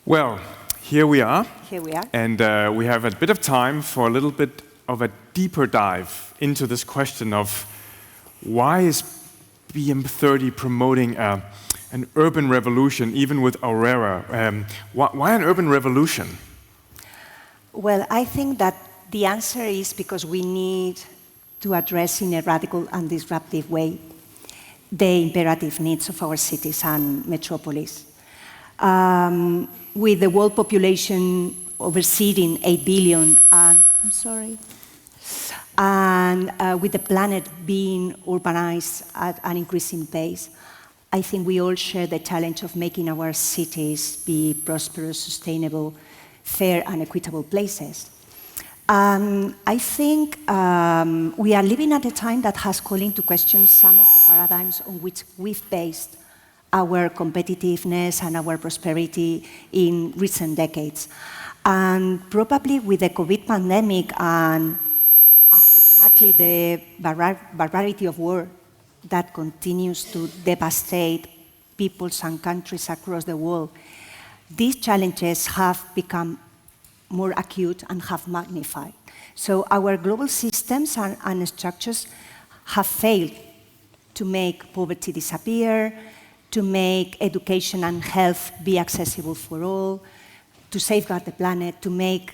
Well, here we are. Here we are. And we have a bit of time for a little bit of a deeper dive into this question of why is BM30 promoting an urban revolution, even with Aurrera? Why an urban revolution? Well, I think that the answer is because we need to address in a radical and disruptive way the imperative needs of our cities and metropolis. With the world population exceeding 8 billion, and with the planet being urbanized at an increasing pace, I think we all share the challenge of making our cities be prosperous, sustainable, fair, and equitable places. I think we are living at a time that has called into question some of the paradigms on which we've based our competitiveness and our prosperity in recent decades. And probably with the COVID pandemic and unfortunately the barbarity of war that continues to devastate peoples and countries across the world, these challenges have become more acute and have magnified. So our global systems and structures have failed to make poverty disappear, to make education and health be accessible for all, to safeguard the planet, to make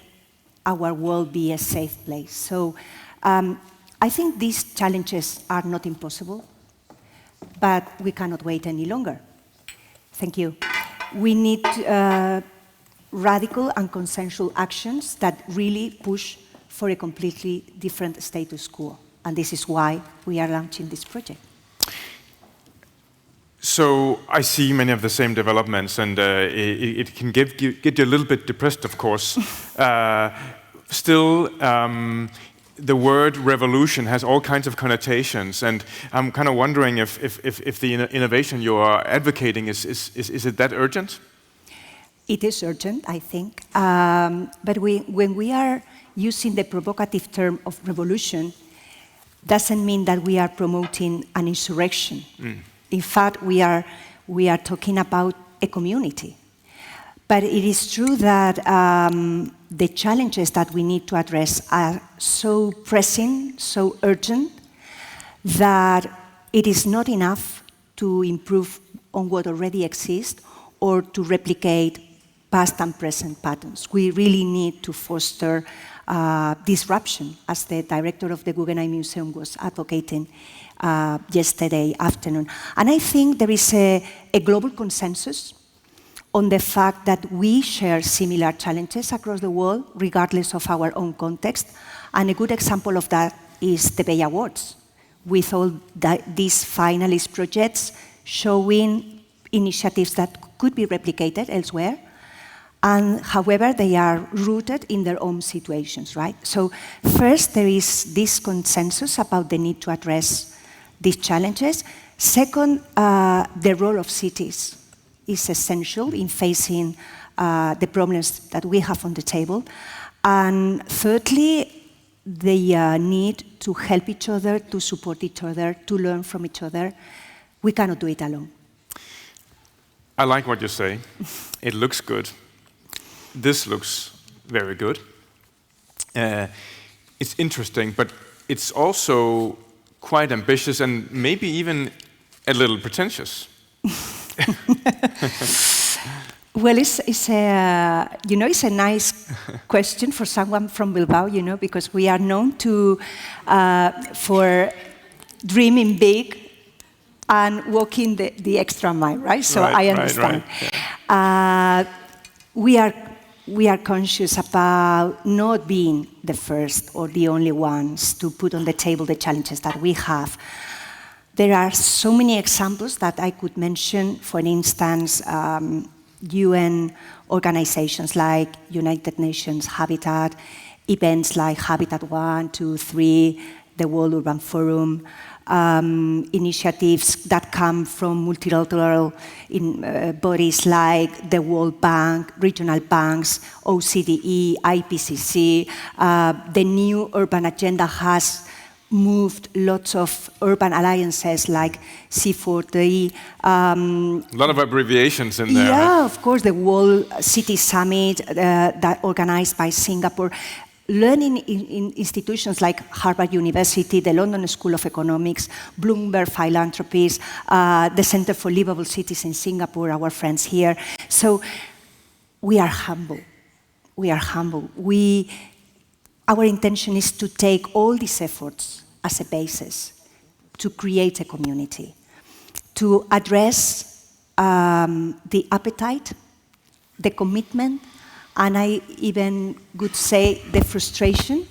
our world be a safe place. So I think these challenges are not impossible, but we cannot wait any longer. Thank you. We need radical and consensual actions that really push for a completely different status quo. And this is why we are launching this project. So I see many of the same developments, and it can get you a little bit depressed, of course. Still, the word revolution has all kinds of connotations, and I'm kind of wondering if the innovation you are advocating is it that urgent? It is urgent, I think. But when we are using the provocative term of revolution, doesn't mean that we are promoting an insurrection. In fact, we are talking about a community. But it is true that the challenges that we need to address are so pressing, so urgent, that it is not enough to improve on what already exists or to replicate past and present patterns. We really need to foster disruption, as the director of the Guggenheim Museum was advocating yesterday afternoon. And I think there is a global consensus on the fact that we share similar challenges across the world, regardless of our own context. And a good example of that is the Bay Awards, with all these finalist projects showing initiatives that could be replicated elsewhere. And however, they are rooted in their own situations, right? So first, there is this consensus about the need to address these challenges. Second, the role of cities is essential in facing the problems that we have on the table. And thirdly, the need to help each other, to support each other, to learn from each other. We cannot do it alone. I like what you say. It looks good. This looks very good. It's interesting, but it's also quite ambitious and maybe even a little pretentious. Well, it's a nice question for someone from Bilbao, because we are known for dreaming big and walking the extra mile, right? So right, I understand. Right, yeah. We are conscious about not being the first or the only ones to put on the table the challenges that we have. There are so many examples that I could mention. For instance, UN organizations like United Nations Habitat, events like Habitat 1, 2, 3, the World Urban Forum, initiatives that come from multilateral bodies like the World Bank, regional banks, OCDE, IPCC. The new urban agenda has moved lots of urban alliances like C4D. A lot of abbreviations in there. Yeah, right? of course, the World City Summit that organized by Singapore. Learning in institutions like Harvard University, the London School of Economics, Bloomberg Philanthropies, the Center for Livable Cities in Singapore, our friends here. So we are humble. We are humble. Our intention is to take all these efforts as a basis to create a community, to address the appetite, the commitment, and I even would say the frustration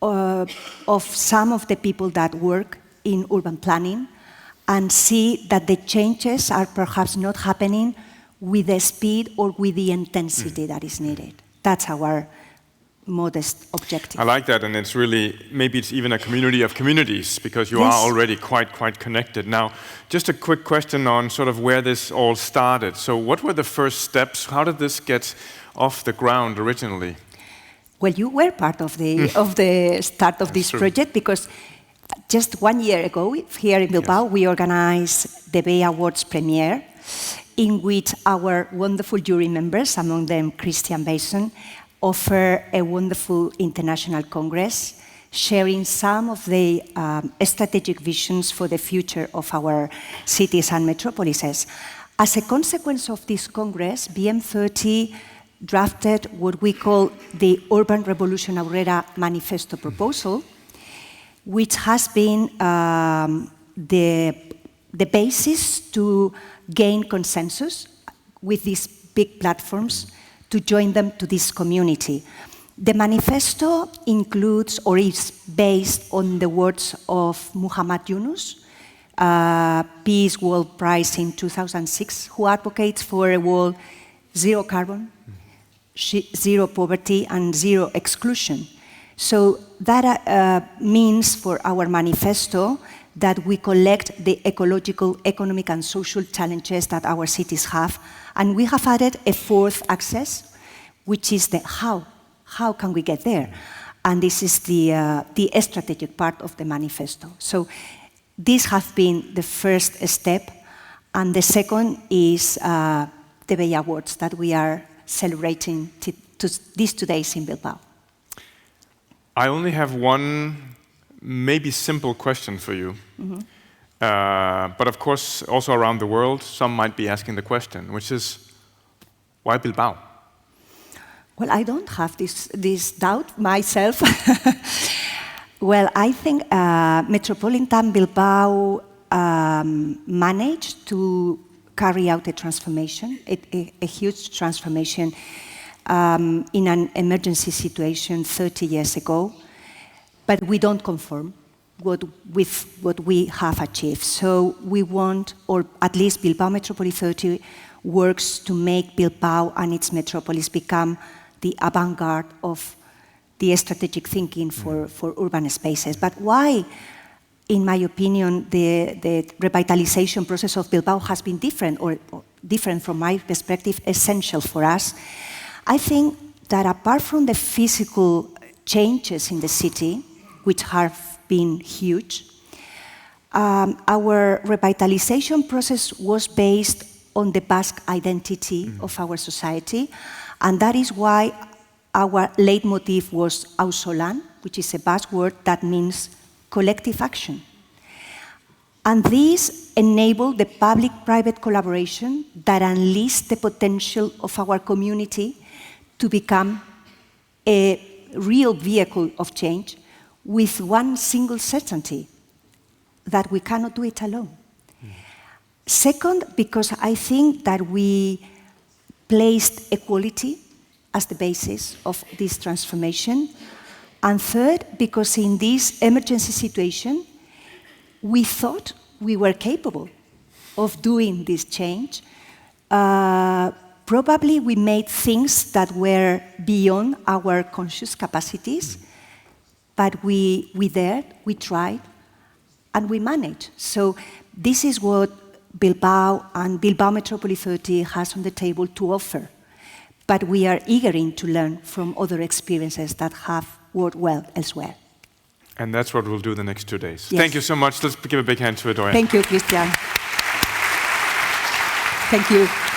of some of the people that work in urban planning and see that the changes are perhaps not happening with the speed or with the intensity that is needed. That's our modest objective. I like that, and it's really, maybe it's even a community of communities, because you Yes. are already quite connected. Now, just a quick question on sort of where this all started. So what were the first steps? How did this get off the ground originally? Well, you were part of the start of this true. project, because just 1 year ago, here in Bilbao, we organized the Bay Awards premiere, in which our wonderful jury members, among them Christian Bason, offer a wonderful international congress, sharing some of the strategic visions for the future of our cities and metropolises. As a consequence of this congress, BM30 drafted what we call the Urban Revolution Aurrera Manifesto proposal, which has been the basis to gain consensus with these big platforms to join them to this community. The manifesto includes, or is based on the words of Muhammad Yunus, Peace World Prize in 2006, who advocates for a world zero carbon, zero poverty, and zero exclusion. So that means for our manifesto that we collect the ecological, economic, and social challenges that our cities have. And we have added a fourth axis, which is the how. How can we get there? And this is the strategic part of the manifesto. So these have been the first step. And the second is the Bay Awards that we are celebrating these 2 days in Bilbao. I only have one maybe simple question for you. But of course, also around the world, some might be asking the question, which is, why Bilbao? Well, I don't have this doubt myself. Well, I think Metropolitan Bilbao managed to carry out a transformation, a huge transformation in an emergency situation 30 years ago, but we don't conform with what we have achieved. So we want, or at least Bilbao Metropoli 30 works to make Bilbao and its metropolis become the avant-garde of the strategic thinking for urban spaces. But why, in my opinion, the revitalization process of Bilbao has been different, or different from my perspective, essential for us? I think that apart from the physical changes in the city, which have been huge, our revitalization process was based on the Basque identity of our society, and that is why our leitmotif was auzolan, which is a Basque word that means collective action. And this enabled the public-private collaboration that unleashed the potential of our community to become a real vehicle of change with one single certainty, that we cannot do it alone. Second, because I think that we placed equality as the basis of this transformation. And third, because in this emergency situation, we thought we were capable of doing this change. Probably we made things that were beyond our conscious capacities, but we dared, we tried, and we managed. So this is what Bilbao and Bilbao Metropoli 30 has on the table to offer. But we are eager to learn from other experiences that have worked well elsewhere. And that's what we'll do the next 2 days. Yes. Thank you so much. Let's give a big hand to Idoia. Thank you, Christian. Thank you.